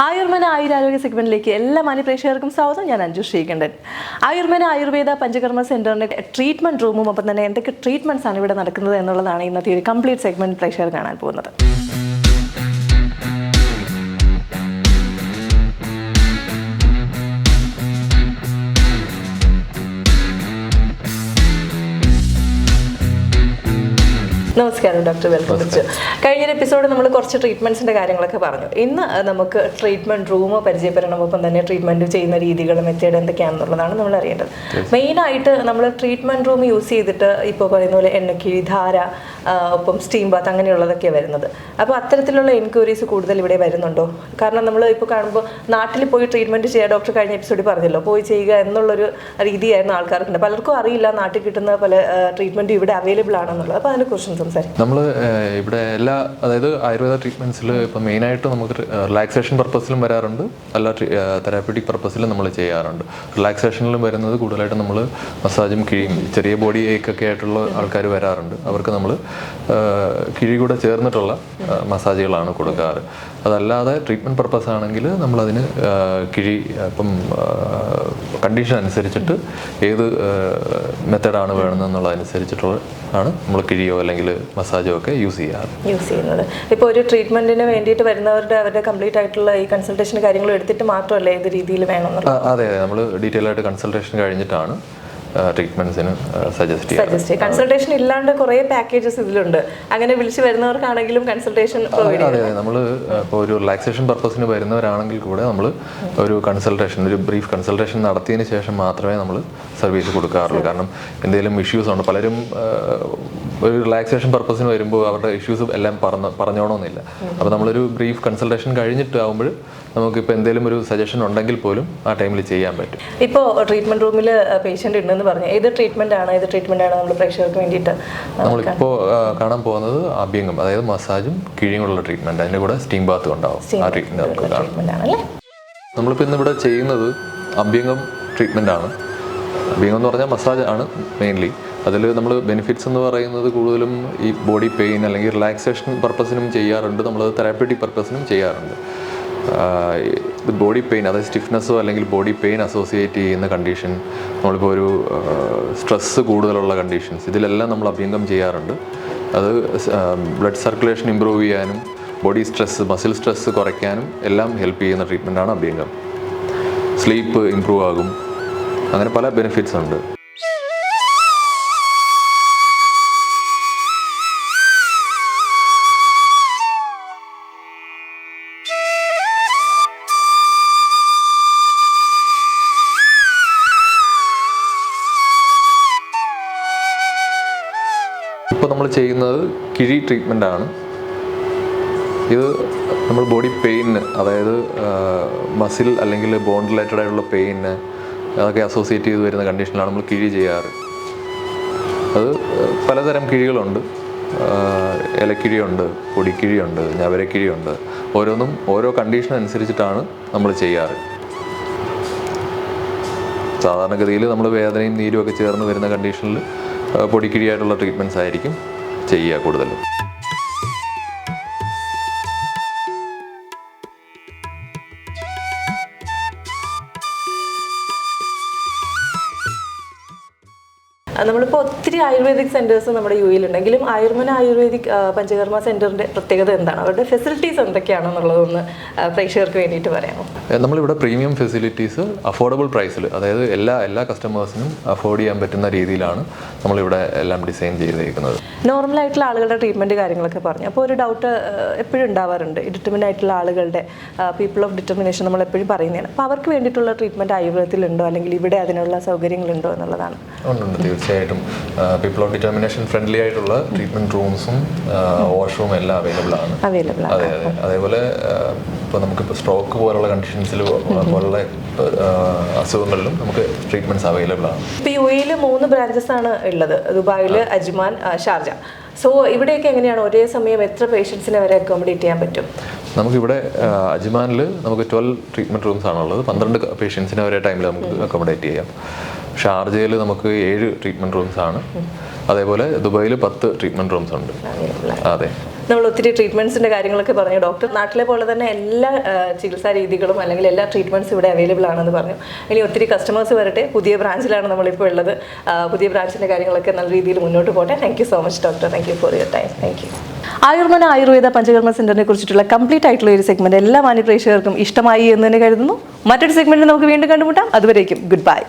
ആയുർമന ആയുരാരോഗ്യ സെഗ്മെന്റിലേക്ക് എല്ലാ മാന്യപ്രേക്ഷകർക്കും സ്വാഗതം. ഞാൻ അഞ്ജു ശ്രീകണ്ഠൻ. ആയുർമന ആയുർവേദ പഞ്ചകർമ്മ സെന്ററിന്റെ ട്രീറ്റ്മെന്റ് റൂമും ഒപ്പം തന്നെ എന്തൊക്കെ ട്രീറ്റ്മെന്റ്സ് ആണ് ഇവിടെ നടക്കുന്നത് എന്നുള്ളതാണ് ഇന്നത്തെ ഒരു കംപ്ലീറ്റ് സെഗ്മെന്റ് പ്രേക്ഷകർ കാണാൻ പോകുന്നത്. നമസ്കാരം ഡോക്ടർ, വെൽക്കം ടു. കഴിഞ്ഞൊരു എപ്പിസോഡ് നമ്മൾ കുറച്ച് ട്രീറ്റ്മെന്റ്സിന്റെ കാര്യങ്ങളൊക്കെ പറഞ്ഞു. ഇന്ന് നമുക്ക് ട്രീറ്റ്മെന്റ് റൂം പരിചയപ്പെടണം, ഒപ്പം തന്നെ ട്രീറ്റ്മെന്റ് ചെയ്യുന്ന രീതികൾ, മെത്തേഡ് എന്തൊക്കെയാണെന്നുള്ളതാണ് നമ്മൾ അറിയേണ്ടത്. മെയിനായിട്ട് നമ്മൾ ട്രീറ്റ്മെന്റ് റൂം യൂസ് ചെയ്തിട്ട് ഇപ്പോൾ പറയുന്ന പോലെ എണ്ണക്കിഴി, ധാര, ഒപ്പം സ്റ്റീം ബാത്ത് അങ്ങനെയുള്ളതൊക്കെയാണ് വരുന്നത്. അപ്പോൾ അത്തരത്തിലുള്ള എൻക്വയറീസ് കൂടുതൽ ഇവിടെ വരുന്നുണ്ടോ? കാരണം നമ്മൾ ഇപ്പോൾ കാണുമ്പോൾ നാട്ടിൽ പോയി ട്രീറ്റ്മെന്റ് ചെയ്യുക, ഡോക്ടർ കഴിഞ്ഞ എപ്പിസോഡിൽ പറഞ്ഞല്ലോ, പോയി ചെയ്യുക എന്നുള്ളൊരു രീതിയായിരുന്നു ആൾക്കാർക്കുണ്ട്. പലർക്കും അറിയില്ല നാട്ടിൽ കിട്ടുന്ന പല ട്രീറ്റ്മെന്റും ഇവിടെ അവൈലബിൾ ആണെന്നുള്ളത്. അപ്പോൾ അതിനെക്കുറിച്ച് നമ്മൾ ഇവിടെ എല്ലാ, അതായത് ആയുർവേദ ട്രീറ്റ്മെന്റ്സിൽ ഇപ്പോൾ മെയിനായിട്ട് നമുക്ക് റിലാക്സേഷൻ പർപ്പസിലും വരാറുണ്ട്, അല്ല തെറാപ്യൂട്ടിക് പർപ്പസിലും നമ്മൾ ചെയ്യാറുണ്ട്. റിലാക്സേഷനിലും വരുന്നത് കൂടുതലായിട്ട് നമ്മൾ മസാജും കിഴിയും, ചെറിയ ബോഡി ഏക്കൊക്കെ ആയിട്ടുള്ള ആൾക്കാർ വരാറുണ്ട്. അവർക്ക് നമ്മൾ കിഴി കൂടെ ചേർന്നിട്ടുള്ള മസാജുകളാണ് കൊടുക്കാറ്. അതല്ലാതെ ട്രീറ്റ്മെൻറ്റ് പർപ്പസ് ആണെങ്കിൽ നമ്മളതിന് കിഴി ഇപ്പം കണ്ടീഷൻ അനുസരിച്ചിട്ട് ഏത് മെത്തേഡാണ് വേണമെന്നുള്ളതനുസരിച്ചിട്ടുള്ള ആണ് നമ്മൾ കിഴിയോ അല്ലെങ്കിൽ മസാജോ ഒക്കെ യൂസ് ചെയ്യുന്നത്. ഇപ്പോൾ ഒരു ട്രീറ്റ്മെന്റിന് വേണ്ടിയിട്ട് വരുന്നവരുടെ അവരുടെ കംപ്ലീറ്റ് ആയിട്ടുള്ള ഈ കൺസൾട്ടേഷൻ കാര്യങ്ങൾ എടുത്തിട്ട് മാത്രമല്ല ഏത് രീതിയിൽ വേണം? അതെ, നമ്മൾ ഡീറ്റെയിൽ ആയിട്ട് കൺസൾട്ടേഷൻ കഴിഞ്ഞിട്ടാണ് ട്രീറ്റ്മെന്റ്സിന് സജസ്റ്റ് ചെയ്യുക. കൺസൾട്ടേഷൻ ഇല്ലാണ്ട് കുറേ പാക്കേജസ് ഇതിലുണ്ട്. അങ്ങനെ വിളിച്ച് വരുന്നവർക്കാണെങ്കിലും കൺസൾട്ടേഷൻ പ്രൊവൈഡ് ചെയ്യും. അതെ, നമ്മൾ ഇപ്പോൾ ഒരു റിലാക്സേഷൻ പർപ്പസിന് വരുന്നവരാണെങ്കിൽ കൂടെ നമ്മൾ ഒരു കൺസൾട്ടേഷൻ, ഒരു ബ്രീഫ് കൺസൾട്ടേഷൻ നടത്തിയതിന് ശേഷം മാത്രമേ നമ്മൾ സർവീസ് കൊടുക്കാറുള്ളൂ. കാരണം എന്തെങ്കിലും ഇഷ്യൂസ് ഉണ്ട്, പലരും ഒരു റിലാക്സേഷൻ പർപ്പസിന് വരുമ്പോൾ അവരുടെ ഇഷ്യൂസ് എല്ലാം പറഞ്ഞോണമെന്നില്ല. അപ്പോൾ നമ്മളൊരു ബ്രീഫ് കൺസൾട്ടേഷൻ കഴിഞ്ഞിട്ടാകുമ്പോൾ നമുക്കിപ്പോൾ എന്തെങ്കിലും ഒരു സജഷൻ ഉണ്ടെങ്കിൽ പോലും ആ ടൈമിൽ ചെയ്യാൻ പറ്റും. ഇപ്പോൾ ട്രീറ്റ്മെന്റ് റൂമിൽ പേഷ്യൻ്റ് ഉണ്ടെന്ന് പറഞ്ഞു, ഏത് ട്രീറ്റ്മെന്റ് ആണ് നമ്മൾ പ്രേക്ഷകർക്ക് വേണ്ടിയിട്ട്? നമ്മളിപ്പോൾ കാണാൻ പോകുന്നത് അഭ്യംഗം, അതായത് മസാജും കിഴിയുമുള്ള ട്രീറ്റ്മെന്റ്, അതിൻ്റെ കൂടെ സ്റ്റീം ബാത്തും ഉണ്ടാവും. ആ ട്രീറ്റ്മെന്റ് നമുക്ക് കാണാം. നമ്മളിപ്പോൾ ഇന്നിവിടെ ചെയ്യുന്നത് അഭ്യംഗം ട്രീറ്റ്മെന്റ് ആണ്. അഭ്യംഗം എന്ന് പറഞ്ഞാൽ മസാജ് ആണ് മെയിൻലി. അതിൽ നമ്മൾ ബെനിഫിറ്റ്സ് എന്ന് പറയുന്നത് കൂടുതലും ഈ ബോഡി പെയിൻ അല്ലെങ്കിൽ റിലാക്സേഷൻ പർപ്പസിനും ചെയ്യാറുണ്ട്, നമ്മൾ തെറാപ്യൂട്ടിക് പർപ്പസിനും ചെയ്യാറുണ്ട്. ബോഡി പെയിൻ, അതായത് സ്റ്റിഫ്നെസ്സോ അല്ലെങ്കിൽ ബോഡി പെയിൻ അസോസിയേറ്റ് ചെയ്യുന്ന കണ്ടീഷൻ, നമ്മളിപ്പോൾ ഒരു സ്ട്രെസ്സ് കൂടുതലുള്ള കണ്ടീഷൻസ്, ഇതിലെല്ലാം നമ്മൾ അഭ്യംഗം ചെയ്യാറുണ്ട്. അത് ബ്ലഡ് സർക്കുലേഷൻ ഇമ്പ്രൂവ് ചെയ്യാനും ബോഡി സ്ട്രെസ്സ്, മസിൽ സ്ട്രെസ്സ് കുറയ്ക്കാനും എല്ലാം ഹെൽപ്പ് ചെയ്യുന്ന ട്രീറ്റ്മെൻറ്റാണ് അഭ്യംഗം. സ്ലീപ്പ് ഇമ്പ്രൂവ് ആകും, അങ്ങനെ പല ബെനിഫിറ്റ്സ് ഉണ്ട്. ഇപ്പോൾ നമ്മൾ ചെയ്യുന്നത് കിഴി ട്രീറ്റ്മെൻ്റ് ആണ്. ഇത് നമ്മൾ ബോഡി പെയിന്, അതായത് മസിൽ അല്ലെങ്കിൽ ബോൺ റിലേറ്റഡ് ആയിട്ടുള്ള പെയിന് അതൊക്കെ അസോസിയേറ്റ് ചെയ്ത് വരുന്ന കണ്ടീഷനിലാണ് നമ്മൾ കിഴി ചെയ്യാറ്. അത് പലതരം കിഴികളുണ്ട്. ഇലക്കിഴിയുണ്ട്, പൊടിക്കിഴിയുണ്ട്, ഞവരക്കിഴിയുണ്ട്. ഓരോന്നും ഓരോ കണ്ടീഷൻ അനുസരിച്ചിട്ടാണ് നമ്മൾ ചെയ്യാറ്. സാധാരണഗതിയിൽ നമ്മൾ വേദനയും നീരും ഒക്കെ ചേർന്ന് വരുന്ന കണ്ടീഷനിൽ പൊടിക്കിഴിയായിട്ടുള്ള ട്രീറ്റ്മെൻറ്റ്സ് ആയിരിക്കും ചെയ്യുക കൂടുതലും. നമ്മളിപ്പോൾ ഒത്തിരി ആയുർവേദിക് സെൻറ്റേഴ്സ് നമ്മുടെ യുഎയിൽ ഉണ്ടെങ്കിലും ആയുർമന ആയുർവേദിക് പഞ്ചകർമ്മ സെൻറ്ററിൻ്റെ പ്രത്യേകത എന്താണ്? അവരുടെ ഫെസിലിറ്റീസ് എന്തൊക്കെയാണെന്നുള്ളതൊന്ന് പ്രേക്ഷകർക്ക് വേണ്ടിയിട്ട് പറയാമോ? നമ്മളിവിടെ പ്രീമിയം ഫെസിലിറ്റീസ് അഫോർഡബിൾ പ്രൈസിൽ, അതായത് എല്ലാ കസ്റ്റമേഴ്സിനും അഫോർഡ് ചെയ്യാൻ പറ്റുന്ന രീതിയിലാണ് നമ്മളിവിടെ എല്ലാം ഡിസൈൻ ചെയ്തേക്കുന്നത്. നോർമലായിട്ടുള്ള ആളുകളുടെ ട്രീറ്റ്മെൻറ്റ് കാര്യങ്ങളൊക്കെ പറഞ്ഞു. അപ്പോൾ ഒരു ഡൗട്ട് എപ്പോഴും ഉണ്ടാവാറുണ്ട്, ഡിറ്റർമിൻ ആയിട്ടുള്ള ആളുകളുടെ പീപ്പിൾ ഓഫ് ഡിറ്റർമിനേഷൻ നമ്മൾ എപ്പോഴും പറയുന്നതാണ്. അപ്പോൾ അവർക്ക് വേണ്ടിയിട്ടുള്ള ട്രീറ്റ്മെൻറ്റ് ആയുർവേദത്തിലുണ്ടോ അല്ലെങ്കിൽ ഇവിടെ അതിനുള്ള സൗകര്യങ്ങളുണ്ടോ എന്നുള്ളതാണ്? ഉണ്ട്, തീർച്ചയായിട്ടും. പീപ്പിൾ ഓഫ് ഡിറ്റർമിനേഷൻ ഫ്രണ്ട്ലി ആയിട്ടുള്ള ട്രീറ്റ്മെന്റ് റൂംസും വാഷ്റൂം എല്ലാം അവൈലബിൾ ആണ്. അതെ. അതേപോലെ ഇപ്പോൾ നമുക്കിപ്പോൾ സ്ട്രോക്ക് പോലുള്ള കണ്ടീഷൻസിൽ പോലുള്ള അസുഖങ്ങളിലും നമുക്ക് ട്രീറ്റ്മെന്റ്സ് അവൈലബിൾ ആണ്. ഇപ്പോൾ യുഎയിൽ 3 ബ്രാഞ്ചസ് ആണ് ഉള്ളത്, ദുബായിൽ, അജ്മാൻ, ഷാർജ. സോ ഇവിടെയൊക്കെ എങ്ങനെയാണ് ഒരേ സമയം എത്ര പേഷ്യൻസിനെ വരെ അക്കോമഡേറ്റ് ചെയ്യാൻ പറ്റും? നമുക്കിവിടെ അജ്മാനിൽ നമുക്ക് 12 ട്രീറ്റ്മെന്റ് റൂംസ് ആണുള്ളത്. 12 പേഷ്യൻസിനെ ഒരേ ടൈമിൽ നമുക്ക് അക്കോമഡേറ്റ് ചെയ്യാം. ഷാർജയിൽ നമുക്ക് 7 ട്രീറ്റ്മെന്റ് റൂംസ് ആണ്. അതേപോലെ ദുബായിൽ 10 ട്രീറ്റ്മെന്റ് റൂംസ് ഉണ്ട്. അതെ. നമ്മൾ ഒത്തിരി ട്രീറ്റ്മെൻറ്റ്സിൻ്റെ കാര്യങ്ങളൊക്കെ പറഞ്ഞു. ഡോക്ടർ നാട്ടിലെ പോലെ തന്നെ എല്ലാ ചികിത്സാ രീതികളും അല്ലെങ്കിൽ എല്ലാ ട്രീറ്റ്മെൻറ്റ്സും ഇവിടെ അവൈലബിൾ ആണെന്ന് പറഞ്ഞു. ഇനി ഒത്തിരി കസ്റ്റമേഴ്സ് വരട്ടെ. പുതിയ ബ്രാഞ്ചിലാണ് നമ്മളിപ്പോൾ ഉള്ളത്. പുതിയ ബ്രാഞ്ചിൻ്റെ കാര്യങ്ങളൊക്കെ നല്ല രീതിയിൽ മുന്നോട്ട് പോട്ടെ. Thank you so much doctor. Thank you for your time. Thank you. Ayurmana Ayurveda Panchakarma സെന്ററിനെ കുറിച്ചിട്ടുള്ള കംപ്ലീറ്റ് ആയിട്ടുള്ള ഒരു സെഗ്മെന്റ് എല്ലാ മാന്യപ്രേക്ഷകർക്കും ഇഷ്ടമായി എന്ന് തന്നെ കരുതുന്നു. മറ്റൊരു സെഗ്മെന്റിൽ നമുക്ക് വീണ്ടും കണ്ടുമുട്ടാം. അതുവരേക്കും ഗുഡ് ബൈ.